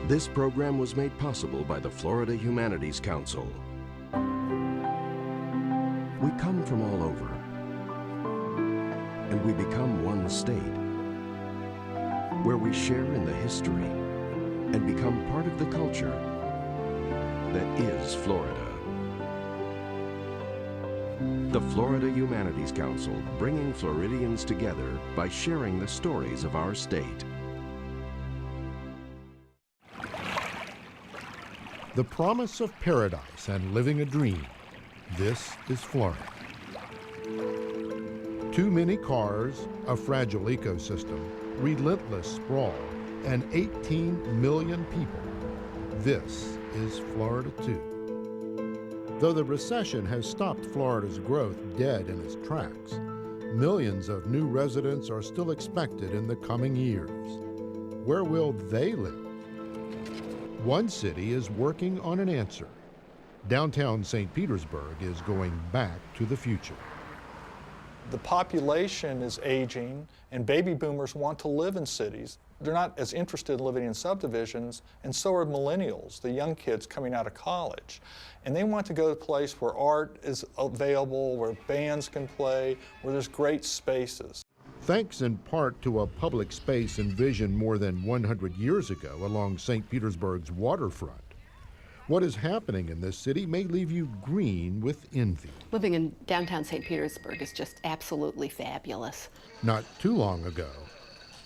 This program was made possible by the Florida Humanities Council. We come from all over, and we become one state, where we share in the history and become part of the culture that is Florida. The Florida Humanities Council, bringing Floridians together by sharing the stories of our state. The promise of paradise and living a dream. This is Florida. Too many cars, a fragile ecosystem, relentless sprawl, and 18 million people. This is Florida too. Though the recession has stopped Florida's growth dead in its tracks, millions of new residents are still expected in the coming years. Where will they live? One city is working on an answer. Downtown St. Petersburg is going back to the future. The population is aging, and baby boomers want to live in cities. They're not as interested in living in subdivisions, and so are millennials, the young kids coming out of college. And they want to go to a place where art is available, where bands can play, where there's great spaces. Thanks in part to a public space envisioned more than 100 years ago along St. Petersburg's waterfront, what is happening in this city may leave you green with envy. Living in downtown St. Petersburg is just absolutely fabulous. Not too long ago,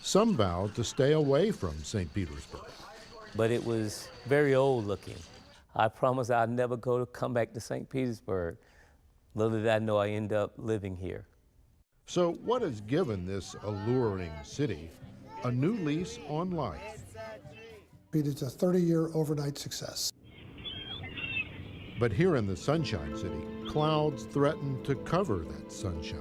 some vowed to stay away from St. Petersburg. But it was very old looking. I promised I'd never come back to St. Petersburg. Little did I know I end up living here. So what has given this alluring city a new lease on life? It's a 30-year overnight success. But here in the Sunshine City, clouds threaten to cover that sunshine.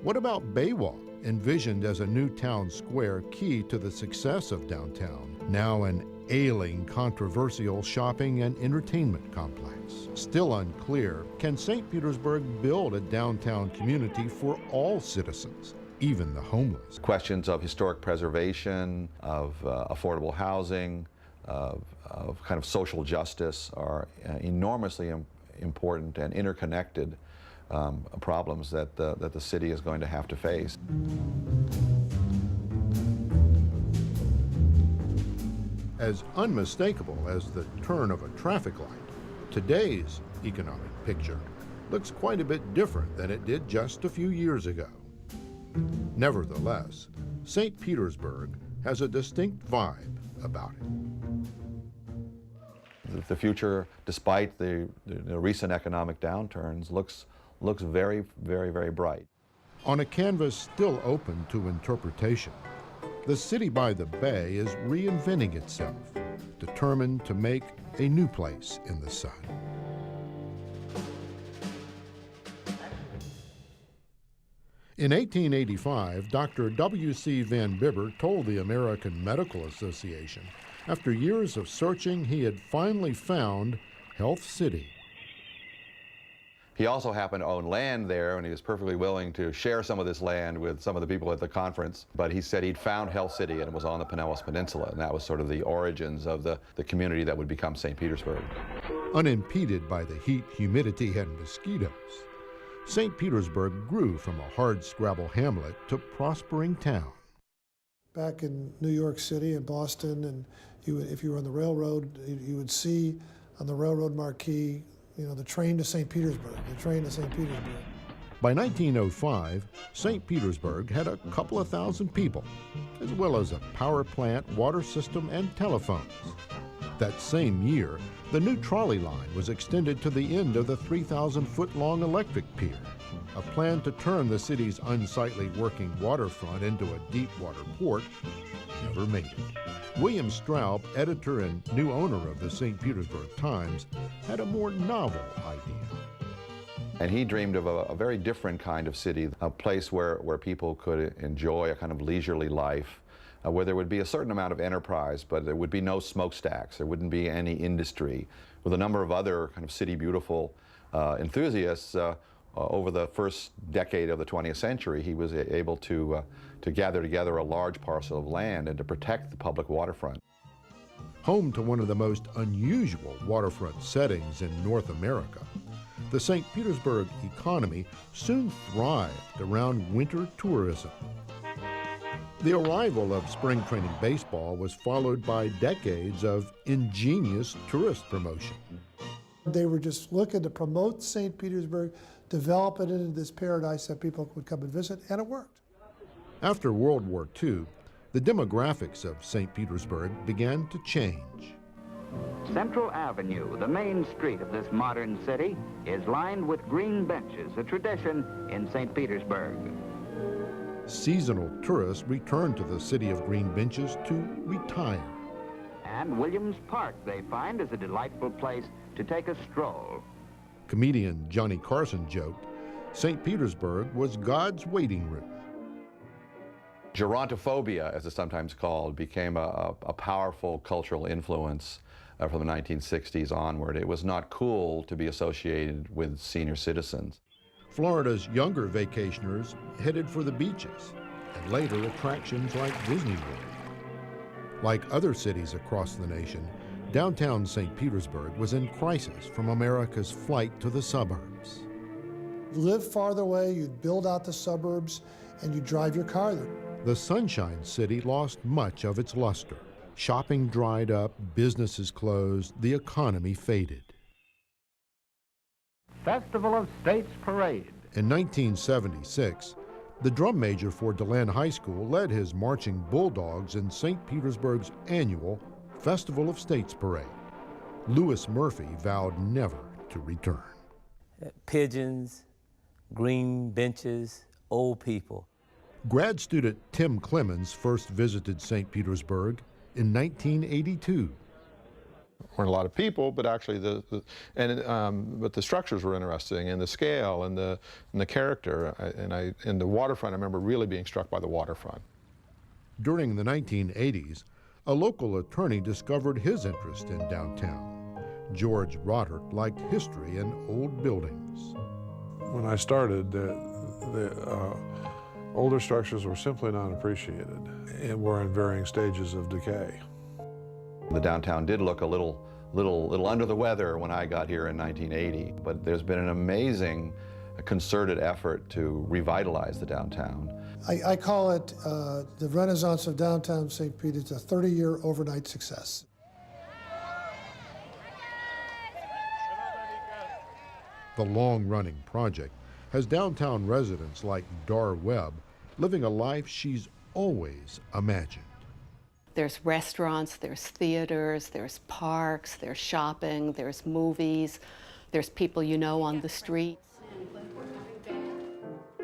What about Baywalk, envisioned as a new town square key to the success of downtown, now an ailing, controversial shopping and entertainment complex? Still unclear, can St. Petersburg build a downtown community for all citizens, even the homeless? Questions of historic preservation, of affordable housing, of kind of social justice are enormously important and interconnected problems that the city is going to have to face. As unmistakable as the turn of a traffic light, today's economic picture looks quite a bit different than it did just a few years ago. Nevertheless, St. Petersburg has a distinct vibe about it. The future, despite the recent economic downturns, looks very, very, very bright. On a canvas still open to interpretation, the city by the bay is reinventing itself, determined to make a new place in the sun. In 1885, Dr. W.C. Van Bibber told the American Medical Association, after years of searching, he had finally found Health City. He also happened to own land there, and he was perfectly willing to share some of this land with some of the people at the conference. But he said he'd found Health City, and it was on the Pinellas Peninsula, and that was sort of the origins of the community that would become St. Petersburg. Unimpeded by the heat, humidity, and mosquitoes, St. Petersburg grew from a hardscrabble hamlet to prospering town. Back in New York City and Boston, and if you were on the railroad, you would see on the railroad marquee, the train to St. Petersburg, the train to St. Petersburg. By 1905, St. Petersburg had a couple of thousand people, as well as a power plant, water system, and telephones. That same year, the new trolley line was extended to the end of the 3,000-foot-long electric pier, a plan to turn the city's unsightly working waterfront into a deep-water port never made it. William Straub, editor and new owner of the St. Petersburg Times, had a more novel idea. And he dreamed of a very different kind of city, a place where people could enjoy a kind of leisurely life, where there would be a certain amount of enterprise, but there would be no smokestacks, there wouldn't be any industry. With a number of other kind of city beautiful enthusiasts, over the first decade of the 20th century, he was able to gather together a large parcel of land and to protect the public waterfront. Home to one of the most unusual waterfront settings in North America, the St. Petersburg economy soon thrived around winter tourism. The arrival of spring training baseball was followed by decades of ingenious tourist promotion. They were just looking to promote St. Petersburg, develop it into this paradise that people would come and visit, and it worked. After World War II, the demographics of St. Petersburg began to change. Central Avenue, the main street of this modern city, is lined with green benches, a tradition in St. Petersburg. Seasonal tourists returned to the city of green benches to retire. And Williams Park, they find, is a delightful place to take a stroll. Comedian Johnny Carson joked, St. Petersburg was God's waiting room. Gerontophobia, as it's sometimes called, became a powerful cultural influence from the 1960s onward. It was not cool to be associated with senior citizens. Florida's younger vacationers headed for the beaches and later attractions like Disney World. Like other cities across the nation, downtown St. Petersburg was in crisis from America's flight to the suburbs. You live farther away, you'd build out the suburbs, and you'd drive your car there. The Sunshine City lost much of its luster. Shopping dried up, businesses closed, the economy faded. Festival of States Parade. In 1976, the drum major for DeLand High School led his marching Bulldogs in St. Petersburg's annual Festival of States Parade. Lewis Murphy vowed never to return. Pigeons, green benches, old people. Grad student Tim Clemens first visited St. Petersburg in 1982. Weren't a lot of people, but actually but the structures were interesting, and the scale and the character, and the waterfront. I remember really being struck by the waterfront. During the 1980s, a local attorney discovered his interest in downtown. George Rodert liked history and old buildings. When I started, the older structures were simply not appreciated and were in varying stages of decay. The downtown did look a little under the weather when I got here in 1980, but there's been an amazing concerted effort to revitalize the downtown. I call it the Renaissance of downtown St. Pete. It's a 30-year overnight success. The long-running project has downtown residents like Dar Webb living a life she's always imagined. There's restaurants, there's theaters, there's parks, there's shopping, there's movies, there's people you know on the street.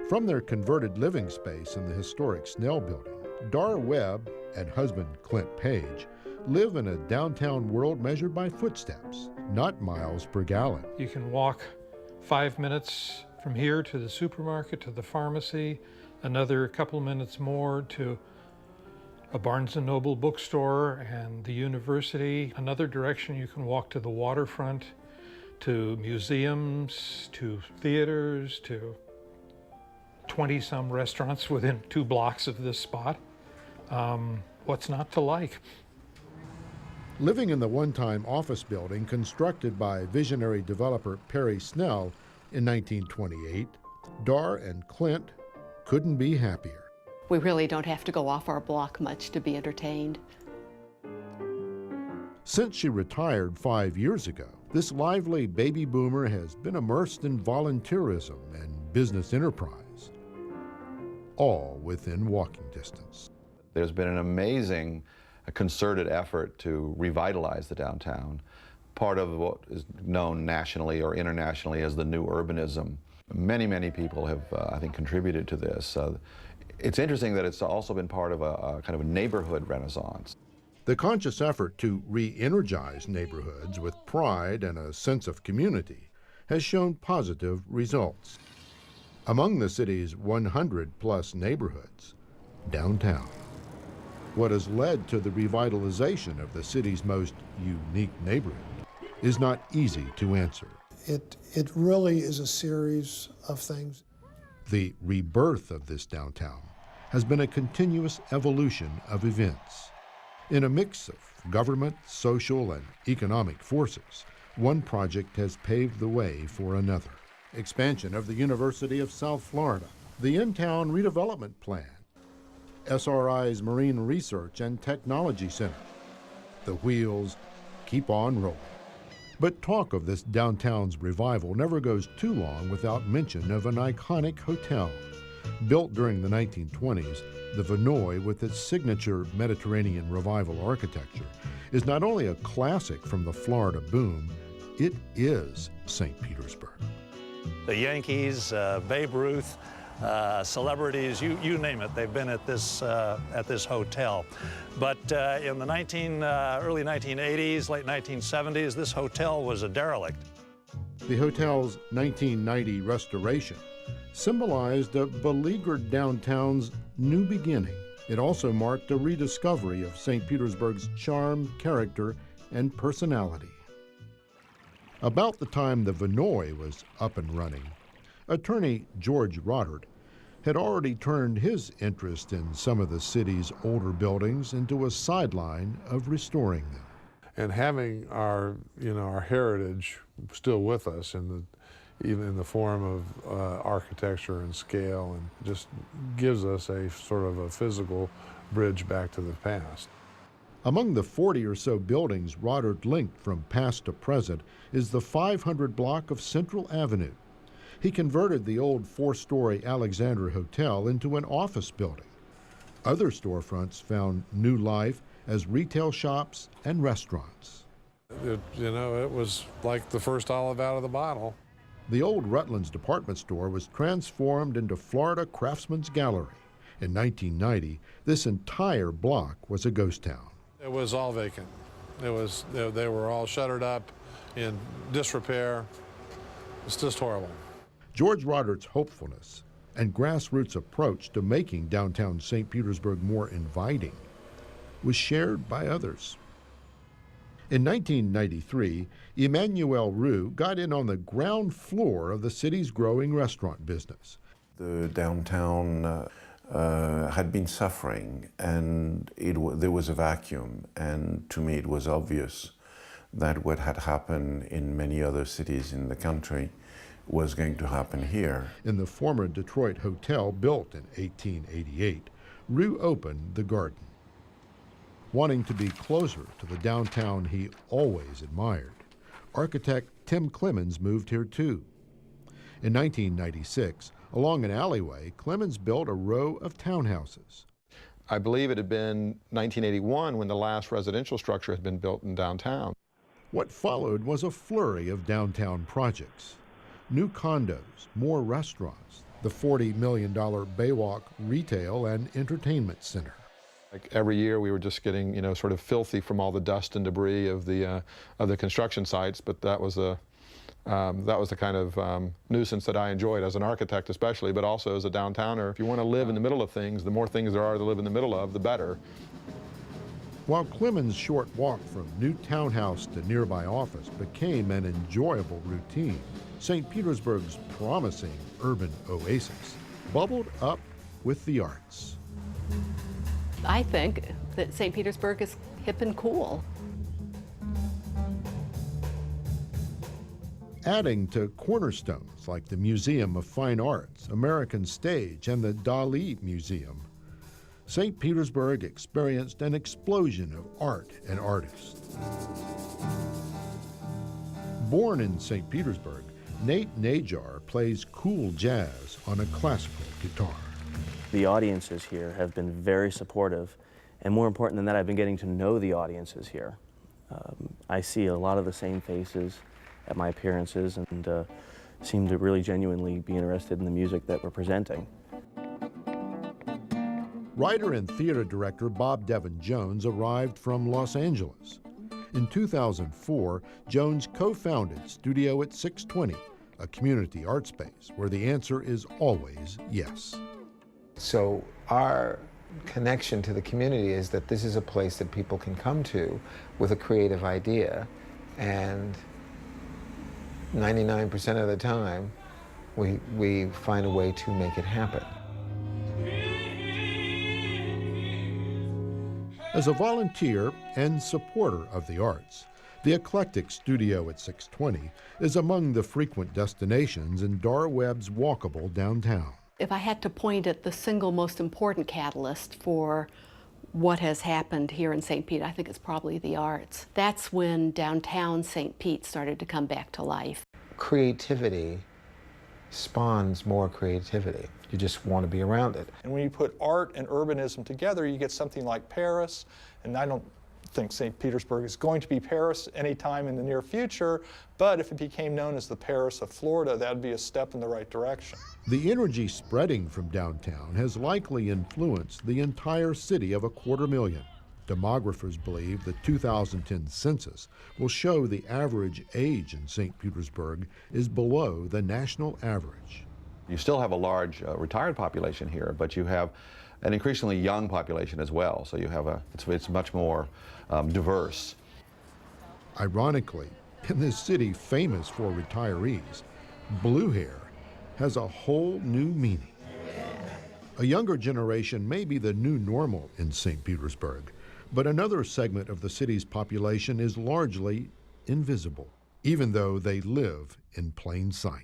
From their converted living space in the historic Snell Building, Dar Webb and husband Clint Page live in a downtown world measured by footsteps, not miles per gallon. You can walk 5 minutes from here to the supermarket, to the pharmacy, another couple minutes more to a Barnes & Noble bookstore and the university. Another direction you can walk to the waterfront, to museums, to theaters, to 20-some restaurants within 2 blocks of this spot. What's not to like? Living in the one-time office building constructed by visionary developer Perry Snell in 1928, Dar and Clint couldn't be happier. We really don't have to go off our block much to be entertained. Since she retired 5 years ago, this lively baby boomer has been immersed in volunteerism and business enterprise, all within walking distance. There's been an amazing concerted effort to revitalize the downtown, part of what is known nationally or internationally as the new urbanism. Many, many people have, I think, contributed to this. It's interesting that it's also been part of a kind of a neighborhood renaissance. The conscious effort to re-energize neighborhoods with pride and a sense of community has shown positive results. Among the city's 100-plus neighborhoods, downtown. What has led to the revitalization of the city's most unique neighborhood is not easy to answer. It really is a series of things. The rebirth of this downtown has been a continuous evolution of events. In a mix of government, social, and economic forces, one project has paved the way for another. Expansion of the University of South Florida, the In-Town Redevelopment Plan, SRI's Marine Research and Technology Center. The wheels keep on rolling. But talk of this downtown's revival never goes too long without mention of an iconic hotel. Built during the 1920s, the Vinoy, with its signature Mediterranean revival architecture, is not only a classic from the Florida boom, it is St. Petersburg. The Yankees, Babe Ruth, celebrities, you name it, they've been at this hotel. But in the early 1980s, late 1970s, this hotel was a derelict. The hotel's 1990 restoration symbolized a beleaguered downtown's new beginning. It also marked a rediscovery of St. Petersburg's charm, character, and personality. About the time the Vinoy was up and running, attorney George Rodert had already turned his interest in some of the city's older buildings into a sideline of restoring them. And having our heritage still with us even in the form of architecture and scale, and just gives us a sort of a physical bridge back to the past. Among the 40 or so buildings Rodert linked from past to present is the 500 block of Central Avenue. He converted the old 4-story Alexander Hotel into an office building. Other storefronts found new life as retail shops and restaurants. It was like the first olive out of the bottle. The old Rutland's department store was transformed into Florida Craftsman's Gallery. In 1990, this entire block was a ghost town. It was all vacant. They were all shuttered up, in disrepair. It's just horrible. George Rodert's hopefulness and grassroots approach to making downtown St. Petersburg more inviting was shared by others. In 1993, Emmanuel Roux got in on the ground floor of the city's growing restaurant business. The downtown had been suffering, and there was a vacuum, and to me it was obvious that what had happened in many other cities in the country was going to happen here. In the former Detroit Hotel, built in 1888, Roux opened the Garden. Wanting to be closer to the downtown he always admired, architect Tim Clemens moved here too. In 1996, along an alleyway, Clemens built a row of townhouses. I believe it had been 1981 when the last residential structure had been built in downtown. What followed was a flurry of downtown projects. New condos, more restaurants, the $40 million Baywalk Retail and Entertainment Center. Like every year we were just getting, sort of filthy from all the dust and debris of the construction sites, but that was the kind of nuisance that I enjoyed as an architect especially, but also as a downtowner. If you want to live in the middle of things, the more things there are to live in the middle of, the better. While Clemens' short walk from new townhouse to nearby office became an enjoyable routine, St. Petersburg's promising urban oasis bubbled up with the arts. I think that St. Petersburg is hip and cool. Adding to cornerstones like the Museum of Fine Arts, American Stage, and the Dali Museum, St. Petersburg experienced an explosion of art and artists. Born in St. Petersburg, Nate Najar plays cool jazz on a classical guitar. The audiences here have been very supportive, and more important than that, I've been getting to know the audiences here. I see a lot of the same faces at my appearances and seem to really genuinely be interested in the music that we're presenting. Writer and theater director Bob Devin Jones arrived from Los Angeles. In 2004, Jones co-founded Studio at 620, a community art space where the answer is always yes. So our connection to the community is that this is a place that people can come to with a creative idea, and 99% of the time, we find a way to make it happen. As a volunteer and supporter of the arts, the Eclectic Studio at 620 is among the frequent destinations in Dar Webb's walkable downtown. If I had to point at the single most important catalyst for what has happened here in St. Pete, I think it's probably the arts. That's when downtown St. Pete started to come back to life. Creativity spawns more creativity. You just want to be around it. And when you put art and urbanism together, you get something like Paris, and I don't think St. Petersburg is going to be Paris anytime in the near future, but if it became known as the Paris of Florida, that would be a step in the right direction. The energy spreading from downtown has likely influenced the entire city of 250,000. Demographers believe the 2010 census will show the average age in St. Petersburg is below the national average. You still have a large retired population here, but you have an increasingly young population as well. So you have it's much more diverse. Ironically, in this city famous for retirees, blue hair has a whole new meaning. A younger generation may be the new normal in St. Petersburg, but another segment of the city's population is largely invisible, even though they live in plain sight.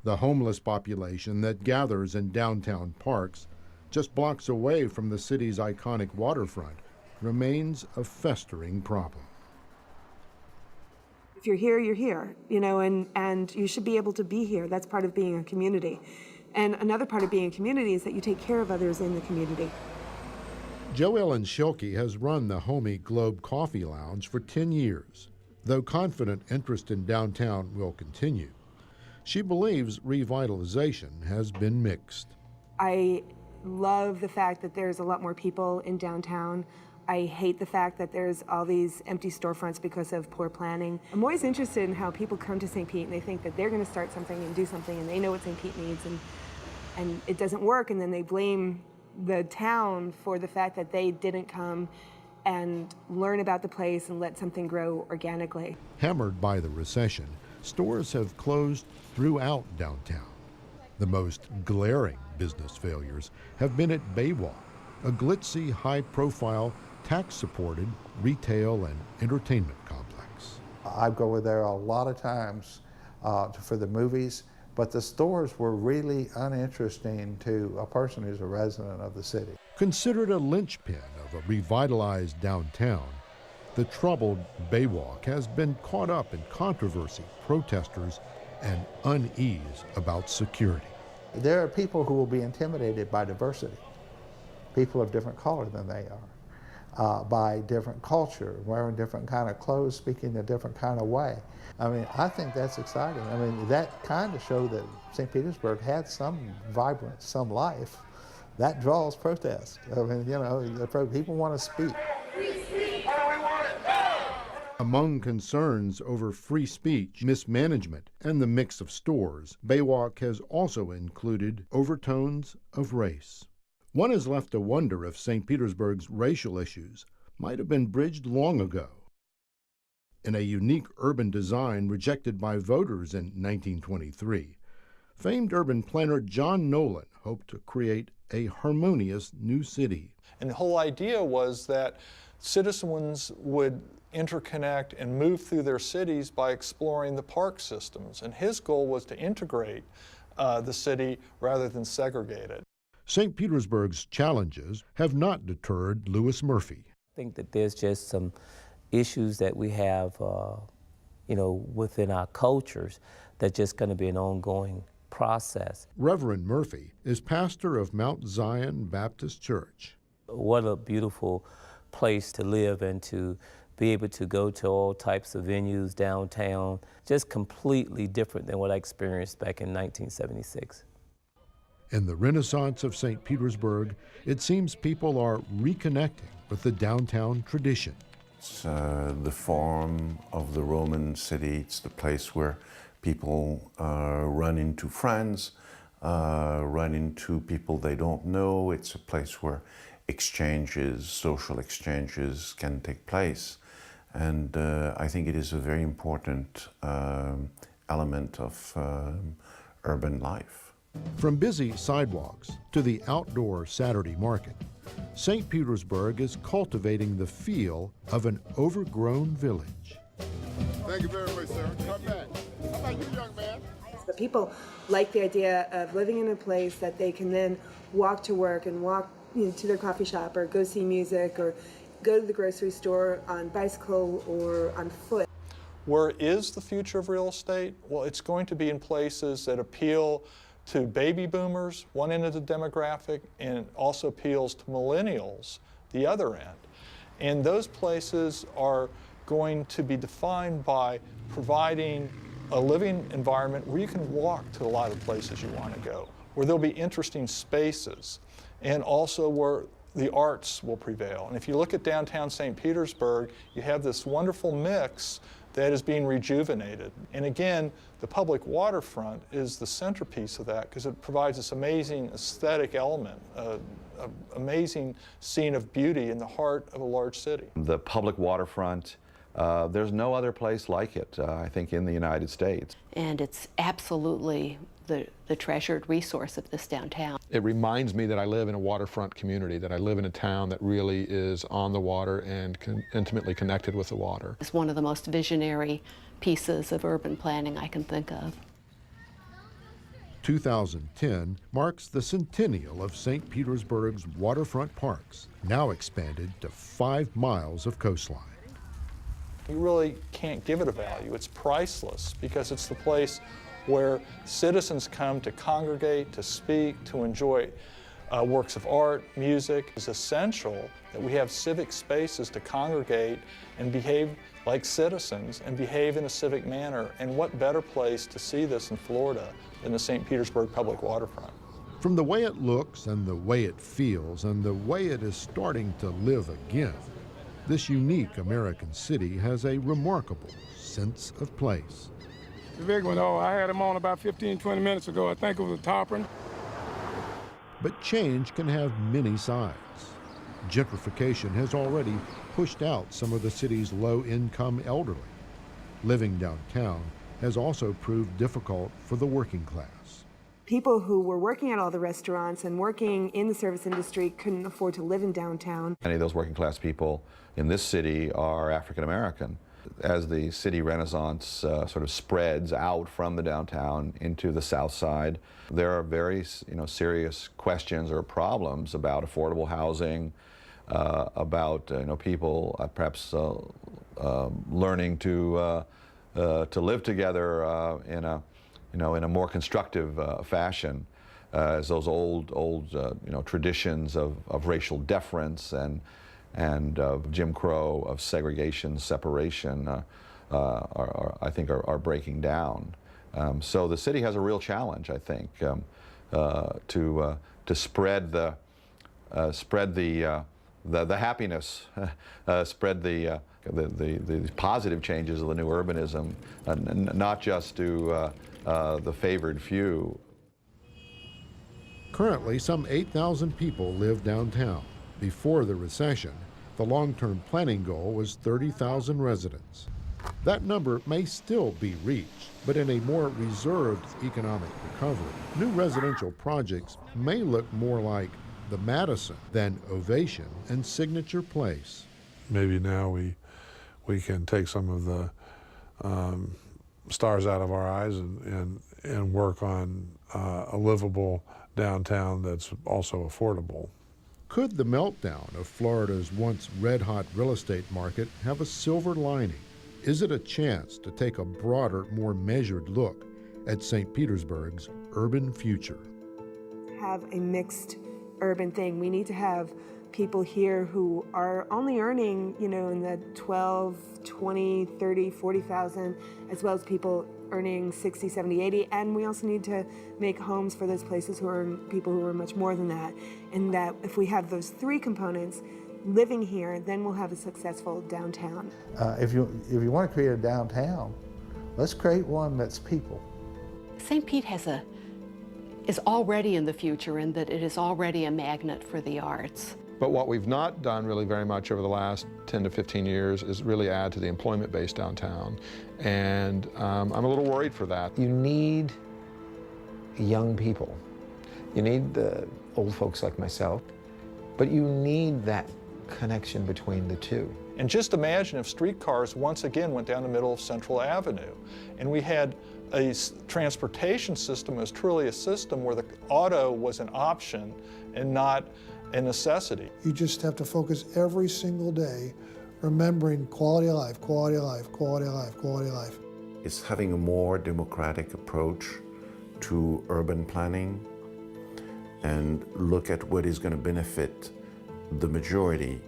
The homeless population that gathers in downtown parks just blocks away from the city's iconic waterfront remains a festering problem. If you're here, you know, and you should be able to be here. That's part of being a community. And another part of being a community is that you take care of others in the community. Jo Ellen Schilke has run the Homey Globe Coffee Lounge for 10 years. Though confident interest in downtown will continue, she believes revitalization has been mixed. I love the fact that there's a lot more people in downtown. I hate the fact that there's all these empty storefronts because of poor planning. I'm always interested in how people come to St. Pete and they think that they're going to start something and do something and they know what St. Pete needs and it doesn't work, and then they blame the town for the fact that they didn't come and learn about the place and let something grow organically. Hammered by the recession, stores have closed throughout downtown. The most glaring business failures have been at Baywalk, a glitzy, high-profile, tax-supported retail and entertainment complex. I go there a lot of times for the movies, but the stores were really uninteresting to a person who's a resident of the city. Considered a linchpin of a revitalized downtown, the troubled Baywalk has been caught up in controversy, protesters, and unease about security. There are people who will be intimidated by diversity, people of different color than they are, by different culture, wearing different kind of clothes, speaking a different kind of way. I mean, I think that's exciting. I mean, that kind of showed that St. Petersburg had some vibrance, some life. That draws protest. I mean, you know, people want to speak. Among concerns over free speech, mismanagement, and the mix of stores, Baywalk has also included overtones of race. One is left to wonder if St. Petersburg's racial issues might have been bridged long ago. In a unique urban design rejected by voters in 1923, famed urban planner John Nolan hoped to create a harmonious new city. And the whole idea was that citizens would interconnect and move through their cities by exploring the park systems. And his goal was to integrate the city rather than segregate it. St. Petersburg's challenges have not deterred Louis Murphy. I think that there's just some issues that we have, within our cultures that's just going to be an ongoing process. Reverend Murphy is pastor of Mount Zion Baptist Church. What a beautiful place to live and to be able to go to all types of venues downtown, just completely different than what I experienced back in 1976. In the Renaissance of St. Petersburg, it seems people are reconnecting with the downtown tradition. It's the forum of the Roman city. It's the place where people run into friends, run into people they don't know. It's a place where exchanges, social exchanges can take place. And I think it is a very important element of urban life. From busy sidewalks to the outdoor Saturday market, St. Petersburg is cultivating the feel of an overgrown village. Thank you very much, sir. Come back. How about you, young man? The people like the idea of living in a place that they can then walk to work and walk to their coffee shop or go see music or go to the grocery store on bicycle or on foot. Where is the future of real estate? Well, it's going to be in places that appeal to baby boomers, one end of the demographic, and also appeals to millennials, the other end. And those places are going to be defined by providing a living environment where you can walk to a lot of places you want to go, where there'll be interesting spaces, and also where the arts will prevail. And if you look at downtown St. Petersburg, you have this wonderful mix that is being rejuvenated. And again, the public waterfront is the centerpiece of that because it provides this amazing aesthetic element, an amazing scene of beauty in the heart of a large city. The public waterfront, there's no other place like it, I think, in the United States. And it's absolutely the treasured resource of this downtown. It reminds me that I live in a waterfront community, that I live in a town that really is on the water and intimately connected with the water. It's one of the most visionary pieces of urban planning I can think of. 2010 marks the centennial of St. Petersburg's waterfront parks, now expanded to 5 miles of coastline. You really can't give it a value. It's priceless because it's the place where citizens come to congregate, to speak, to enjoy works of art, music. It's essential that we have civic spaces to congregate and behave like citizens and behave in a civic manner. And what better place to see this in Florida than the St. Petersburg public waterfront? From the way it looks and the way it feels and the way it is starting to live again, this unique American city has a remarkable sense of place. The big one, oh, I had him on about 15, 20 minutes ago. I think it was a topper. But change can have many sides. Gentrification has already pushed out some of the city's low-income elderly. Living downtown has also proved difficult for the working class. People who were working at all the restaurants and working in the service industry couldn't afford to live in downtown. Many of those working class people in this city are African American. As the city renaissance sort of spreads out from the downtown into the south side, there are very serious questions or problems about affordable housing, about people perhaps learning to live together in a more constructive fashion, as those old traditions of racial deference and of Jim Crow, of segregation, separation, I think are breaking down. So the city has a real challenge, I think, to spread the happiness, spread the positive changes of the new urbanism, not just to the favored few. Currently, some 8,000 people live downtown. Before the recession, the long-term planning goal was 30,000 residents. That number may still be reached, but in a more reserved economic recovery, new residential projects may look more like the Madison than Ovation and Signature Place. Maybe now we can take some of the stars out of our eyes and work on a livable downtown that's also affordable. Could the meltdown of Florida's once red-hot real estate market have a silver lining? Is it a chance to take a broader, more measured look at St. Petersburg's urban future? Have a mixed urban thing. We need to have people here who are only earning, in the 12, 20, 30, 40,000, as well as people earning 60, 70, 80, and we also need to make homes for those places who are people who are much more than that. And that if we have those three components living here, then we'll have a successful downtown. If you want to create a downtown, let's create one that's people. St. Pete is already in the future in that it is already a magnet for the arts. But what we've not done really very much over the last 10 to 15 years is really add to the employment base downtown. And I'm a little worried for that. You need young people. You need the old folks like myself, but you need that connection between the two. And just imagine if streetcars once again went down the middle of Central Avenue, and we had a transportation system that was truly a system where the auto was an option and not a necessity. You just have to focus every single day remembering quality of life, quality of life, quality of life, quality of life. It's having a more democratic approach to urban planning and look at what is going to benefit the majority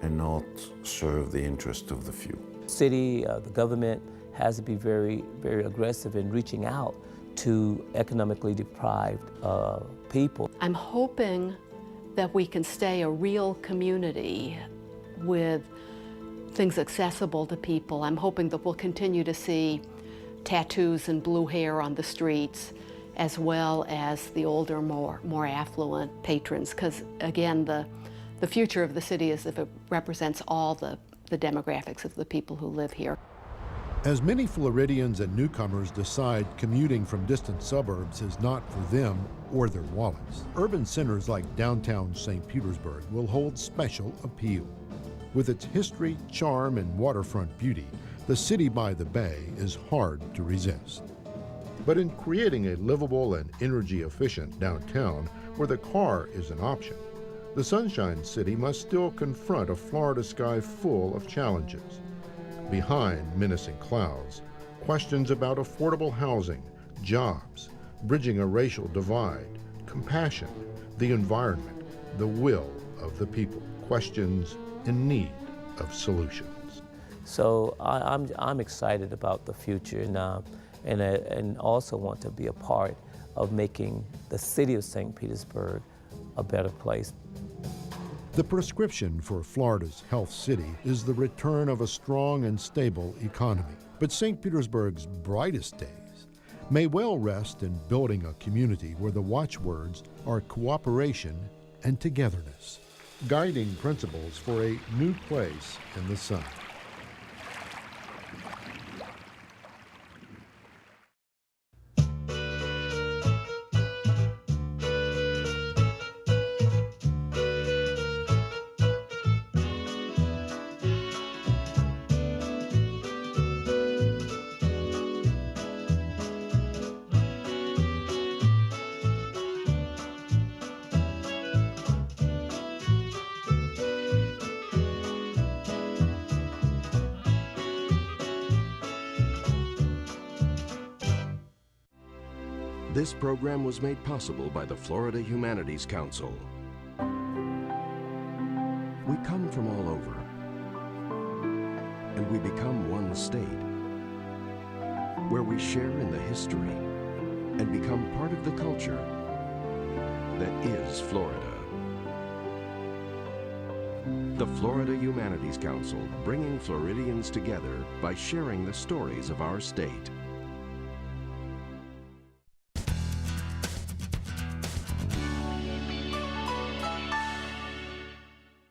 and not serve the interest of the few. City, the government has to be very, very aggressive in reaching out to economically deprived people. I'm hoping that we can stay a real community with things accessible to people. I'm hoping that we'll continue to see tattoos and blue hair on the streets, as well as the older, more affluent patrons, because again, the future of the city is if it represents all the demographics of the people who live here. As many Floridians and newcomers decide commuting from distant suburbs is not for them or their wallets, urban centers like downtown St. Petersburg will hold special appeal. With its history, charm, and waterfront beauty, the city by the bay is hard to resist. But in creating a livable and energy-efficient downtown where the car is an option, the Sunshine City must still confront a Florida sky full of challenges. Behind menacing clouds, questions about affordable housing, jobs, bridging a racial divide, compassion, the environment, the will of the people, questions in need of solutions. So I'm excited about the future and also want to be a part of making the city of St. Petersburg a better place. The prescription for Florida's health city is the return of a strong and stable economy. But St. Petersburg's brightest days may well rest in building a community where the watchwords are cooperation and togetherness, guiding principles for a new place in the sun. This program was made possible by the Florida Humanities Council. We come from all over, and we become one state, where we share in the history and become part of the culture that is Florida. The Florida Humanities Council, bringing Floridians together by sharing the stories of our state.